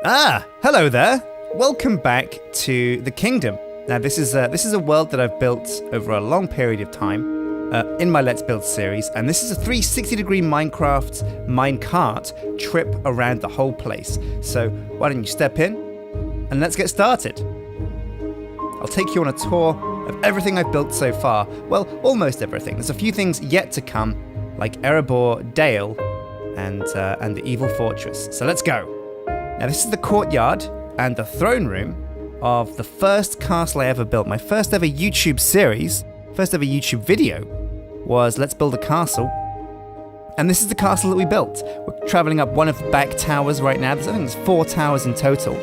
Hello there. Welcome back to the Kingdom. Now, this is a world that I've built over a long period of time in my Let's Build series, and this is a 360-degree Minecraft minecart trip around the whole place. So why don't you step in and let's get started. I'll take you on a tour of everything I've built so far. Well, almost everything. There's a few things yet to come, like Erebor, Dale, and the Evil Fortress. So let's go. Now, this is the courtyard and the throne room of the first castle I ever built. My first ever YouTube series, first ever YouTube video was Let's Build a Castle. And this is the castle that we built. We're traveling up one of the back towers right now. I think there's 4 towers in total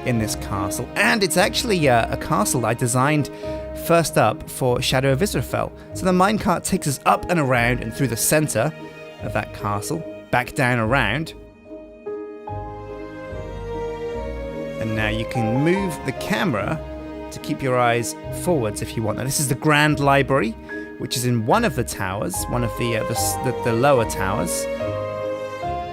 in this castle. And it's actually a castle that I designed first up for Shadow of Israfel. So the minecart takes us up and around and through the center of that castle, back down around. And now you can move the camera to keep your eyes forwards if you want. Now, this is the Grand Library, which is in one of the towers, one of the lower towers.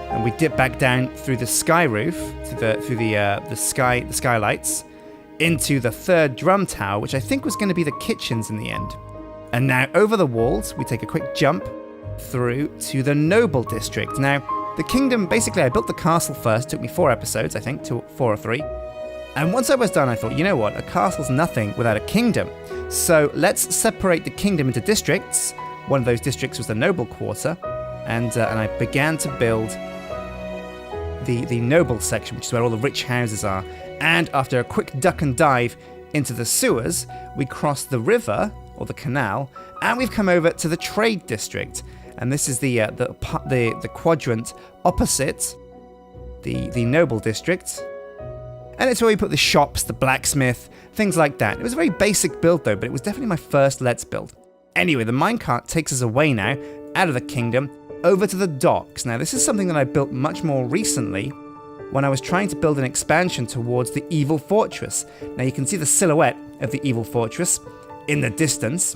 And we dip back down through the sky roof, through the skylights, into the third drum tower, which I think was going to be the kitchens in the end. And now over the walls, we take a quick jump through to the Noble District. Now, the kingdom, basically, I built the castle first. It took me 4 episodes, I think, 4 or 3. And once I was done, I thought, you know what? A castle's nothing without a kingdom. So let's separate the kingdom into districts. One of those districts was the Noble Quarter. And I began to build the Noble section, which is where all the rich houses are. And after a quick duck and dive into the sewers, we crossed the river, or the canal, and we've come over to the Trade District. And this is the quadrant opposite the Noble District. And it's where we put the shops, the blacksmith, things like that. It was a very basic build though, but it was definitely my first Let's Build. Anyway, the minecart takes us away now, out of the kingdom, over to the docks. Now, this is something that I built much more recently when I was trying to build an expansion towards the Evil Fortress. Now, you can see the silhouette of the Evil Fortress in the distance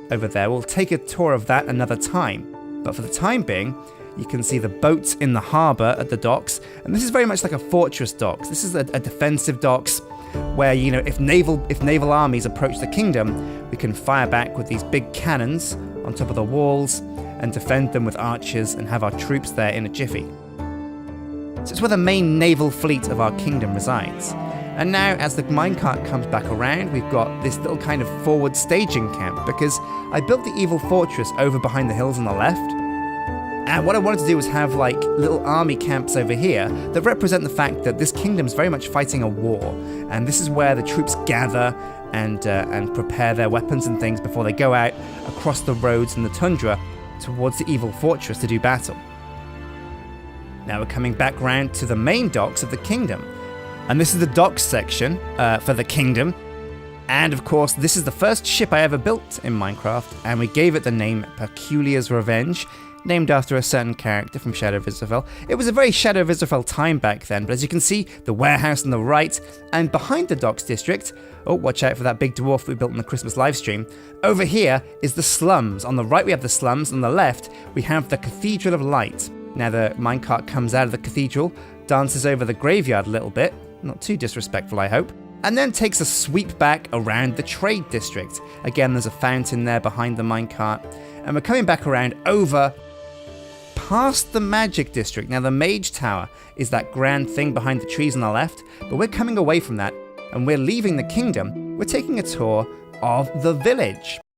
over there. We'll take a tour of that another time. But for the time being, you can see the boats in the harbour at the docks. And this is very much like a fortress docks. This is a defensive docks where, you know, if naval armies approach the kingdom, we can fire back with these big cannons on top of the walls and defend them with archers and have our troops there in a jiffy. So it's where the main naval fleet of our kingdom resides. And now, as the minecart comes back around, we've got this little kind of forward staging camp, because I built the Evil Fortress over behind the hills on the left. And what I wanted to do was have like little army camps over here that represent the fact that this kingdom's very much fighting a war. And this is where the troops gather and prepare their weapons and things before they go out across the roads and the tundra towards the Evil Fortress to do battle. Now we're coming back round to the main docks of the kingdom. And this is the docks section for the kingdom. And of course, this is the first ship I ever built in Minecraft, and we gave it the name Peculiar's Revenge, named after a certain character from Shadow of Israfel. It was a very Shadow of Israfel time back then, but as you can see, the warehouse on the right, and behind the docks district, oh, watch out for that big dwarf that we built in the Christmas livestream, over here is the slums. On the right we have the slums, on the left we have the Cathedral of Light. Now the minecart comes out of the cathedral, dances over the graveyard a little bit, not too disrespectful I hope, and then takes a sweep back around the Trade District. Again, there's a fountain there behind the minecart, and we're coming back around over past the Magic District. Now the Mage Tower is that grand thing behind the trees on the left, but we're coming away from that, and we're leaving the kingdom. We're taking a tour of the village.